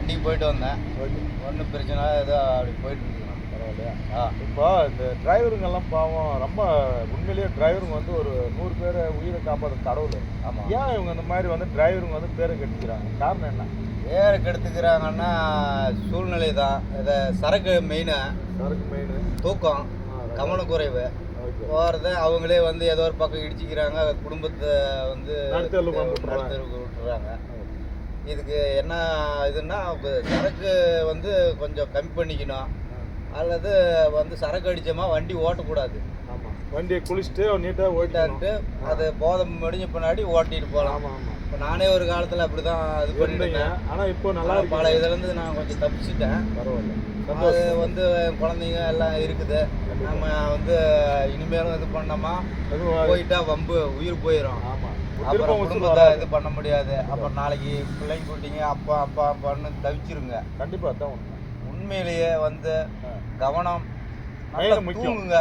வண்டிக்கு போயிட்டு வந்தேன். ஓகே. ஒன்றும் பிரச்சனை ஏதோ அப்படி போயிட்டு இருக்குண்ணா. பரவாயில்லையா? ஆ இப்போ இந்த டிரைவருங்கெல்லாம் பாவம் ரொம்ப உண்மையிலேயே டிரைவருங்க வந்து ஒரு 100 பேரை உயிரை காப்பாற்ற கடவுள். ஆமாம். ஏன் இவங்க இந்த மாதிரி வந்து டிரைவருங்க வந்து பேரை கெடுத்துக்கிறாங்க? காரணம் என்ன? வேறு கெடுத்துக்கிறாங்கன்னா சூழ்நிலை தான். இதை சரக்கு மெயினு, சரக்கு மெயின். தூக்கம், கவனக்குறைவு ஓகே. போகிறத அவங்களே வந்து ஏதோ ஒரு பக்கம் இடிச்சிக்கிறாங்க. குடும்பத்தை வந்து நடுத்தெருவுக்கு வந்து விட்டுறாங்க. நடுத்தெருவுக்கு விட்டுறாங்க. இதுக்கு என்ன இதுன்னா இப்போ சரக்கு வந்து கொஞ்சம் கம்மி பண்ணிக்கணும், அல்லது வந்து சரக்கு அடித்தோமா வண்டி ஓட்டக்கூடாது. ஆமாம். வண்டியை குளிச்சுட்டு நீட்டாக ஓட்டான்ட்டு அது போதை முடிஞ்ச பின்னாடி ஓட்டிட்டு போகலாம். ஆமாம் ஆமாம். இப்போ நானே ஒரு காலத்தில் அப்படி தான் இது பண்ணிட்டேங்க. ஆனால் இப்போ நல்லா இருக்கு. பல இதுலேருந்து நான் கொஞ்சம் தப்பிச்சிட்டேன். பரவாயில்ல. அது வந்து குழந்தைங்க எல்லாம் இருக்குது. நம்ம வந்து இனிமேலும் இது பண்ணோமா போயிட்டா வம்பு உயிர் போயிடும். ஆமாம். அப்புறம் குடும்பத்தை இது பண்ண முடியாது. அப்புறம் நாளைக்கு பிள்ளைங்க கூட்டிங்க அப்பா அப்பா அப்பான்னு தவிச்சிருங்க. கண்டிப்பாக தான் உண்மை. உண்மையிலேயே வந்து கவனம், மெயின் முக்கியம். தூங்குங்க,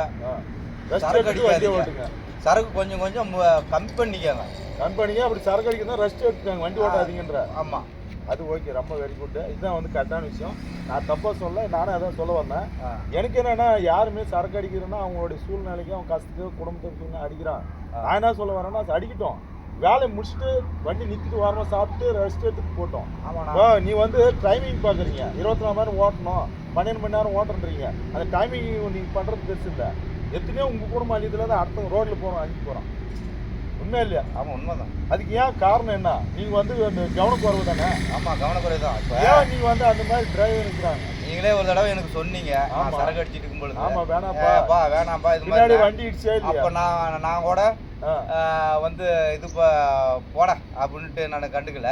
சரக்கு அடிக்காதீங்க. சரக்கு கொஞ்சம் கொஞ்சம் கம்மி பண்ணிக்கங்க. கம்பெனிங்க அப்படி சரக்கு அடிக்கணும், ரெஸ்ட் எடுத்துக்காங்க, வண்டி ஓட்டாதீங்கன்ற. ஆமாம், அது ஓகே, ரொம்ப வெரி குட். இதுதான் வந்து கரெக்டான விஷயம். நான் தப்பாக சொல்ல, நானும் அதான் சொல்ல வந்தேன். எனக்கு என்னன்னா, யாருமே சரக்கு அடிக்கிறேன்னா அவங்களுடைய சூழ்நிலைக்கு, அவங்க கஷ்டத்துக்கு, குடும்பத்துக்கு சூழ்நிலை அடிக்கிறான். நான் என்ன சொல்ல வரேன்னா, அடிக்கட்டும், வேலையை முடிச்சுட்டு வண்டி நிறுத்திட்டு வரணும், சாப்பிட்டு ரெஸ்ட் எடுத்துட்டு போட்டோம். ஆமாண்ணா. நீ வந்து டைமிங் பார்க்குறீங்க, 24 மணி நேரம் ஓட்டணும், 12 மணி நேரம் ஓட்டுறீங்க. அந்த டைமிங் நீங்கள் பண்ணுறது பெருசு இல்லை. எத்தனையோ உங்கள் குடும்ப அழியத்தில் தான் அடுத்த ரோட்டில் போகிறோம், அழிஞ்சு போகிறோம். உண்மை இல்லையா? ஆமாம், உண்மைதான். அதுக்கு ஏன் காரணம் என்ன? நீங்கள் வந்து அந்த கவனக்குறைவு தானே? ஆமாம், கவனக்குறை தான். இப்போ ஏன் நீங்கள் வந்து அந்த மாதிரி டிரைவர் இருக்கிறாங்க? நீங்களே ஒரு தடவை எனக்கு சொன்னீங்க, சரக்கு அடிச்சிட்டு இருக்கும் பொழுது. ஆமாம், வேணாம்ப்பா வேணாம்ப்பா இது பின்னாடி மாதிரி. வண்டி இடிச்சே இல்லையா? அப்போ நான் கூட வந்து இது போட அப்படின்ட்டு நான் கண்டுக்கல.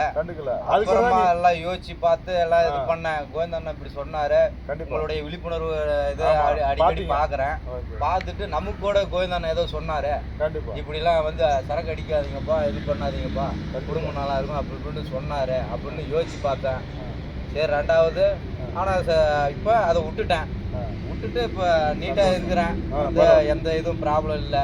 அப்புறமா எல்லாம் யோசிச்சு பார்த்து எல்லாம் இது பண்ணேன். கோவிந்தண்ணா இப்படி சொன்னாரு, உங்களுடைய விழிப்புணர்வு இது அடிக்கடி பாக்குறேன். பார்த்துட்டு நமக்கு கூட கோவிந்தண்ணா ஏதோ சொன்னாரு, இப்படிலாம் வந்து சரக்கு அடிக்காதீங்கப்பா, இது பண்ணாதீங்கப்பா, குடும்பம் நல்லா இருக்கும் அப்படி இப்படின்னு சொன்னாரு அப்படின்னு யோசிச்சு பார்த்தேன். சரி, ரெண்டாவது ஆனா இப்ப அதை விட்டுட்டேன். இப்போ நீட்டா இருக்கிறேன், எந்த இதுவும் ப்ராப்ளம் இல்லை.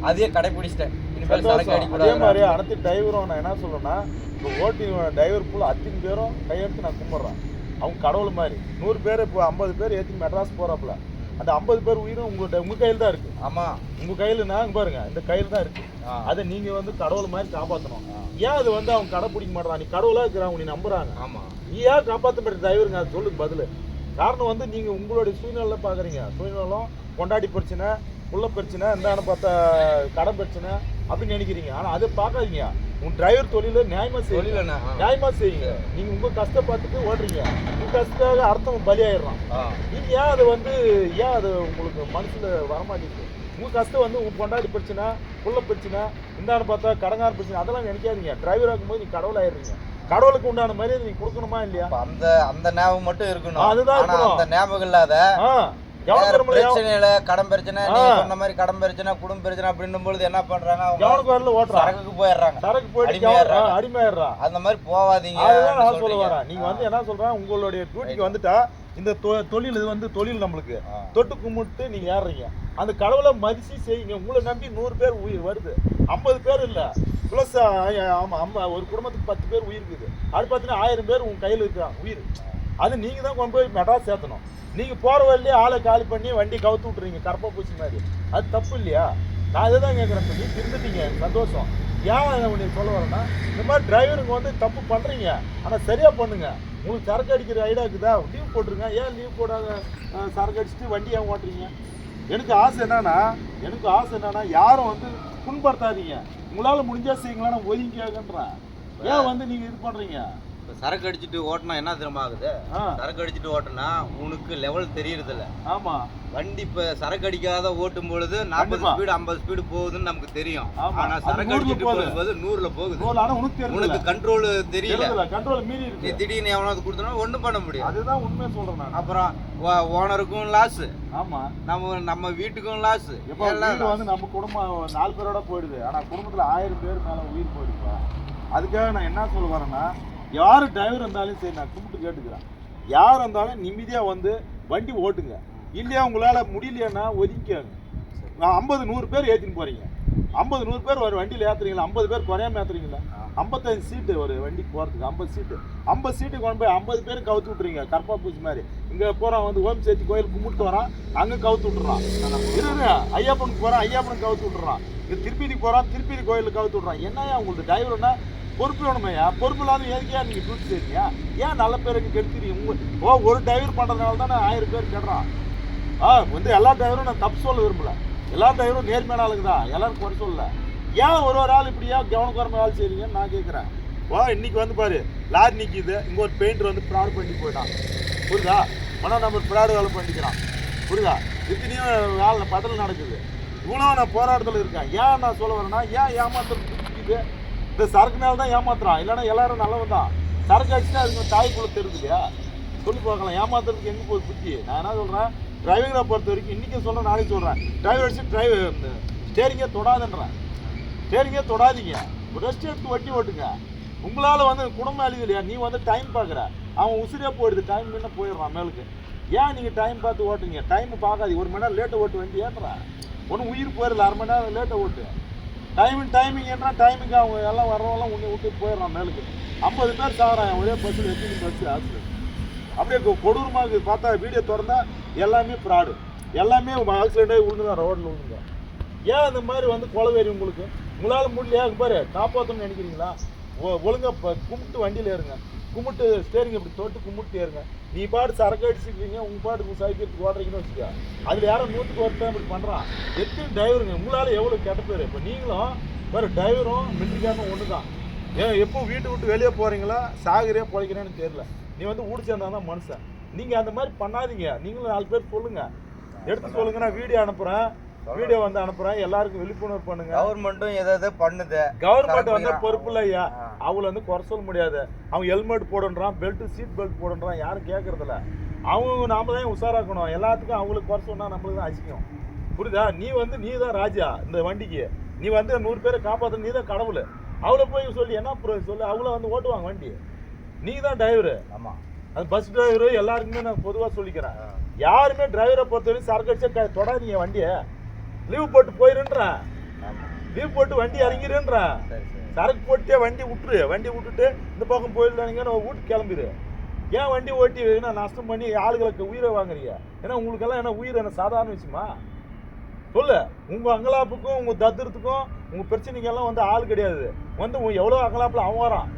அதையே கடைபிடிச்சிட்டேன். இனிமேல் சரக்கு அடிக்கூடாது. அதே மாதிரி அடுத்த டிரைவரும் நான் என்ன சொல்றேன்னா, இப்போ ஓட்டி டிரைவர் ஃபுல் அத்தனை பேரும் கையெழுத்து நான் கும்பிட்றேன். அவங்க கடவுள் மாதிரி 100 பேர் இப்போ 50 பேர் ஏற்றி மெட்ராஸ் போறாப்புல. அந்த 50 பேர் உயிரும் உங்க கையில் தான் இருக்கு. ஆமா, உங்க கையிலனா பாருங்க, இந்த கையில் தான் இருக்கு. அதை நீங்க வந்து கடவுள் மாதிரி காப்பாற்றணும். ஏன் அது வந்து அவங்க கடைப்பிடிக்க மாட்டான்? நீ கடவுளா இருக்கிறாங்க, நீ நம்புறாங்க. ஆமா, நீ ஏன் காப்பாற்ற மாட்டேன் டிரைவருங்க? அது சொல்லுங்க பதில். காரணம் வந்து நீங்க உங்களுடைய சூழ்நிலை பாக்குறீங்க. சூழ்நிலம் கொண்டாடி பிரச்சனை, உள்ள பிரச்சனை, இந்தான பார்த்தா கடன் பிரச்சனை அப்படின்னு நினைக்கிறீங்க. ஆனா அதை பார்க்காதீங்க. உங்க டிரைவர் தொழில நியாயமா செய்யுங்க, நியாயமா செய்யுங்க. நீங்க உங்க கஷ்டம் பார்த்துட்டு ஓடுறீங்க, உங்க கஷ்டத்துக்காக அடுத்தவங்க பலியாயிடுறான். நீங்க ஏன் அது வந்து ஏன் அது உங்களுக்கு மனசுல வரமாட்டேங்குது? உங்க கஷ்டம் வந்து உங்க கொண்டாடி பிரச்சனை, உள்ள பிரச்சனை, இந்தான பார்த்தா கடங்கார பிரச்சனை, அதெல்லாம் நினைக்காதீங்க. டிரைவர் ஆகும்போது நீ கடவுள் ஆயிடுறீங்க. கடவுளுக்கு உண்டான மரியாதை நீ கொடுக்கணுமா இல்லையா? அந்த ஞாபகம் மட்டும் இருக்கணும். அதுதான் அந்த ஞாபகம் இல்லாத பிரச்சனையில கடன் பிரச்சனை, நீங்க சொன்ன மாதிரி கடன் பிரச்சனை, குடும்ப பிரச்சனை அப்படின்னும் பொழுது என்ன பண்றாங்க, சரக்குக்கு போயிடுறாங்க, சரக்கு போயிட்டு அடிமையாடுறான். அந்த மாதிரி போவாதீங்க. அதுதான் நான் சொல்ல வரேன். நீங்க வந்து என்ன சொல்றேன், உங்களுடைய டியூட்டிக்கு வந்துட்டா இந்த தொழில் இது வந்து தொழில் நம்மளுக்கு தொட்டு கும்பிட்டு நீங்க ஏறுறீங்க. அந்த கடவுளை மதிச்சு செய்யுங்க. உங்களை நம்பி 100 பேர் உயிர் வருது, 50 பேர் இல்ல பிளஸ் ஒரு குடும்பத்துக்கு 10 பேர் உயிர் இருக்குது. அது பார்த்தீங்கன்னா 1000 பேர் உங்க கையில் இருக்கிறாங்க உயிர். அது நீங்க தான் கொண்டு போய் மெட்ராஸ் சேர்த்தணும். நீங்க போற வழியே ஆளை காலி பண்ணி வண்டி கவுத்து விட்டுறீங்க கரப்பா பூச்சி மாதிரி. அது தப்பு இல்லையா? நான் இதை தான் கேட்குறேன். சொல்லி திருந்துட்டீங்க, சந்தோஷம். ஏன் உங்களுக்கு சொல்ல வரேன்னா, இந்த மாதிரி டிரைவருங்க வந்து தப்பு பண்றீங்க, ஆனா சரியா பண்ணுங்க. உங்களுக்கு சரக்கு அடிக்கிற ஐடியா இருக்குதா, லீவ் போட்டுருங்க. ஏன் லீவ் போடாத சரக்கு அடிச்சுட்டு வண்டி ஏன் ஓட்டுறீங்க? எனக்கு ஆசை என்னன்னா யாரும் வந்து புண்படுத்தாதீங்க. உங்களால முடிஞ்சா செய்யுங்களா, நான் ஒதுங்கியாகன்றேன். ஏன் வந்து நீங்க இது பண்றீங்க? சரக்கு அடிச்சுட்டு ஓட்டினா என்ன திரும்ப ஆகுது? சரக்கு அடிச்சுட்டு ஓட்டினா உனக்கு லெவல் தெரியறது இல்ல. ஆமா, வண்டி இப்ப சரக்கு அடிக்காத ஓட்டும் பொழுது 40 ஸ்பீடு 50 ஸ்பீடு போகுதுன்னு நமக்கு தெரியும். ஆனா சரக்கு அடிச்சுட்டு போகும்போது 100ல போகுது. உனக்கு கண்ட்ரோல் தெரியல, கண்ட்ரோல் மீறி இருக்கு. நீ திடீர்னு எவனாவது கொடுத்தனா ஒண்ணும் பண்ண முடியாது. அதுதான் உண்மை சொல்றேன் நான். அப்புறம் ஓனருக்கும் லாஸ், ஆமா, நம்ம வீட்டுக்கும் லாஸ். வீடு வந்து நம்ம குடும்பம் 4 பேரோட போயிடுது, ஆனா குடும்பத்துல 1000 பேர் மேல உயிர் போயிடுப்பா. அதுக்காக நான் என்ன சொல்ல வரேன்னா, யாரு டிரைவர் இருந்தாலும் சரி, நான் கும்பிட்டு கேட்டுக்கிறேன், யார் இருந்தாலும் நிம்மதியா வந்து வண்டி ஓட்டுங்க. இல்லையா உங்களால முடியலையானா ஒதுக்கிக்காங்க. 50 100 பேர் ஏற்றின்னு போறீங்க, 50 100 பேர் ஒரு வண்டியில் ஏற்றுறீங்களா, 50 பேர் குறையாம ஏற்றுறீங்களா? 55 சீட்டு ஒரு வண்டிக்கு போகிறதுக்கு 50 சீட்டு கொண்டு போய் 50 பேரும் கவுத்து விட்றீங்க. கற்பா பூச்சி மாதிரி இங்கே போகிறான் வந்து ஓம் சேத்தி கோயில் கும்பிட்டு வரான், அங்கே கவுத்து விட்டுறான். இருங்க, ஐயப்பனுக்கு போகிறான், ஐயப்பனுக்கு கவுத்து விட்டுறான். இங்கே திருப்பதிக்கு போகிறான், திருப்பதி கோயிலுக்கு கவுத்து விட்றான். என்னையா உங்களுக்கு டிரைவர்னா பொறுப்பு வேணுமையா? பொறுப்பு இல்லாத எதுக்கையா நீங்கள் டியூட்டி செய்றீங்க? ஏன் நல்ல பேருக்கு கெடுத்துறீங்க? ஒரு டிரைவர் பண்ணுறதுனால தானே 1000 பேர் கெடுறான். வந்து எல்லா டிரைவரும் நான் தப்பு சொல்ல விரும்பல, எல்லா டிரைவரும் நேர்மையான ஆளுங்க தான், எல்லாரும் குறை சொல்லல. ஏன் ஒரு ஆள் இப்படியா கவனக்குறமை வேலை செய்றீங்கன்னு நான் கேட்குறேன். இன்னைக்கு வந்து பாரு, லாரி நிற்கிது, இங்கே ஒரு பெயிண்டர் வந்து ஃப்ராடு பண்ணி போயிட்டான், புரியுதா? ஆனால் நம்ம ஃப்ராடு வேலை பண்ணிக்கிறான், புரியுதா? இத்தனையும் வேலை பதில் நடக்குது. இவ்வளோ நான் போராட்டத்தில் இருக்கேன். ஏன் நான் சொல்ல வரேன்னா, ஏன் ஏமாத்துறது? இந்த சரக்குனால தான் ஏமாத்துறான், இல்லைன்னா எல்லாரும் நல்லவன் தான். சரக்கு அடிச்சுன்னா அதுக்கு தாய்க்குள்ள தெரியுது இல்லையா? சொல்லி பார்க்கலாம். ஏமாத்துறதுக்கு எங்கே போய் புத்தி? நான் என்ன சொல்கிறேன், டிரைவிங்கை பொறுத்த வரைக்கும் இன்றைக்கி சொல்கிறேன், நாளைக்கு சொல்கிறேன், டிரைவர் அடிச்சு ஸ்டேரிங்கே தொடாதுன்றேன். ஸ்டேரிங்கே தொடாதீங்க, ரெஸ்ட் எடுத்து வண்டி ஓட்டுங்க. உங்களால் வந்து குடும்பம் அழிவு இல்லையா? நீ வந்து டைம் பார்க்குற, அவன் உசிரியாக போயிடுது, டைம் முன்ன போயிடுறான் மேலுக்கு. ஏன் நீங்கள் டைம் பார்த்து ஓட்டுங்க? டைம் பார்க்காது, 1 மணி நேரம் லேட்டை ஓட்டு வண்டி ஏற்றுறான். ஒன்றும் உயிர் போயிடல, 1/2 மணி நேரம் லேட்டை ஓட்டு. டைமிங்னா டைமிங்கு அவங்க எல்லாம் வர்றவங்களாம் உன்னை விட்டு போயிடுறான் மேலுக்கு. 50 பேர் சாகிறான் ஒரே பஸ்ஸில், எத்தனை பஸ்ஸு ஆக்சிடென்ட். அப்படியே கொடூரமாக இருக்குது. பார்த்தா வீடியோ திறந்தா எல்லாமே ஃப்ராடு, எல்லாமே ஆக்சிடென்ட்டாக விழுந்துதான், ரோட்டில் விழுந்துதான். ஏன் இந்த மாதிரி வந்து கொலவேறி உங்களுக்கு? உங்களால் முடியலையா? பாரு, காப்பாற்றணும்னு நினைக்கிறீங்களா? ஒழுங்காக கும்பிட்டு வண்டியில் ஏறுங்க, கும்பிட்டு ஸ்டேரிங் இப்படி தொட்டு கும்பிட்டு ஏறுங்க. நீ பாட்டு சரக்கு அடிச்சுக்கிறீங்க, உங்கள் பாட்டுக்கு சைக்கிள் ஓடுறீங்கன்னு வச்சுக்கா, அதில் யாரும் 100க்கு 1 இப்படி பண்ணுறான். எத்தனை டிரைவருங்க உங்களால் எவ்வளோ கெட்ட பேர். இப்போ நீங்களும் வேறு டிரைவரும் மிலிட்ரிக்காரனும் ஒன்று தான். எப்போ வீட்டை விட்டு வெளியே போகிறீங்களா, சாகுறியா பிழைக்கிறேன்னு தெரியல. நீ வந்து ஊடி சேர்ந்தா தான் மனுஷன். நீங்கள் அந்த மாதிரி பண்ணாதீங்க. நீங்களும் 4 பேர் சொல்லுங்கள், எடுத்து சொல்லுங்க. நான் வீடியோ அனுப்புகிறேன், வீடியோ வந்து அனுப்புகிறேன், எல்லாருக்கும் விழிப்புணர்வு பண்ணுங்க. கவர்மெண்ட்டும் எதாவது பண்ணுது. கவர்மெண்ட் வந்து பொறுப்பு இல்லை ஐயா, அவங்கள வந்து குறை சொல்ல முடியாது. அவங்க ஹெல்மெட் போடுன்றான், சீட் பெல்ட் போடுன்றான், யாரும் கேட்கறதில்ல. அவங்க நாம தான் உஷாராக்கணும். எல்லாத்துக்கும் அவங்களுக்கு குறை சொன்னால் நம்மளுக்கு தான் அசிக்கும், புரியுதா? நீ தான் ராஜா இந்த வண்டிக்கு. நீ வந்து 100 பேரை காப்பாற்ற, நீ தான் கடவுள். அவளை போய் சொல்லி என்ன சொல்லி அவளை வந்து ஓட்டுவாங்க வண்டி. நீ தான் டிரைவரு. ஆமாம், அது பஸ் டிரைவரு எல்லாருக்குமே நான் பொதுவாக சொல்லிக்கிறேன். யாருமே டிரைவரை பொறுத்தவரைக்கும் சரக்கு அடிச்சா தொடாதீங்க வண்டியை. லீவ் போட்டு போயிருன்றேன், லீவ் போட்டு வண்டி இறங்கிருன்றேன். சரக்கு போட்டே வண்டி விட்டுட்டு இந்த பக்கம் போயிடலானீங்க, வீட்டுக்கு கிளம்பிடு. ஏன் வண்டி ஓட்டி நஷ்டம் பண்ணி ஆளுகளுக்கு உயிரை வாங்குறீங்க? ஏன்னா உங்களுக்கெல்லாம் என்ன உயிர் என்ன சாதாரண விஷயமா? சொல்லு. உங்கள் அங்கலாப்புக்கும் உங்கள் தத்திரத்துக்கும் உங்கள் பிரச்சனைக்கெல்லாம் வந்து ஆள் கிடையாது. வந்து எவ்வளோ அங்கலாப்பில் அவன் வரான்,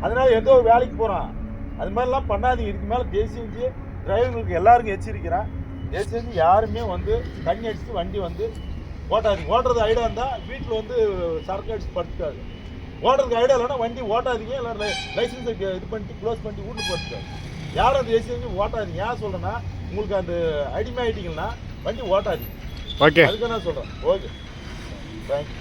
அதனால ஏதோ வேலைக்கு போகிறான். அது மாதிரிலாம் பண்ணாதீங்க. இதுக்கு மேலே தேசியஞ்சு டிரைவர்களுக்கு எல்லாருக்கும் எச்சரிக்கிறேன். தேசியஞ்சு யாருமே வந்து தண்ணி அடித்து வண்டி வந்து ஓட்டாதீங்க. ஓட்டுறது ஐடியா இருந்தால் வீட்டில் வந்து சரக்கு அடித்து படுத்துக்காது. ஓட்டுறதுக்கு ஐடியா இல்லைன்னா வண்டி ஓட்டாதீங்க. இல்லை லைசன்ஸை இது பண்ணிட்டு க்ளோஸ் பண்ணிட்டு வீட்டு படுத்துக்காது. யாரும் அதை தேசியஞ்சு ஓட்டாதீங்க. ஏன் சொல்கிறேன்னா, உங்களுக்கு அந்த அடிமை ஆகிட்டீங்கன்னா வண்டி ஓட்டாதீங்க. ஓகே, அதுக்கு நான் சொல்கிறேன். Okay, thank you.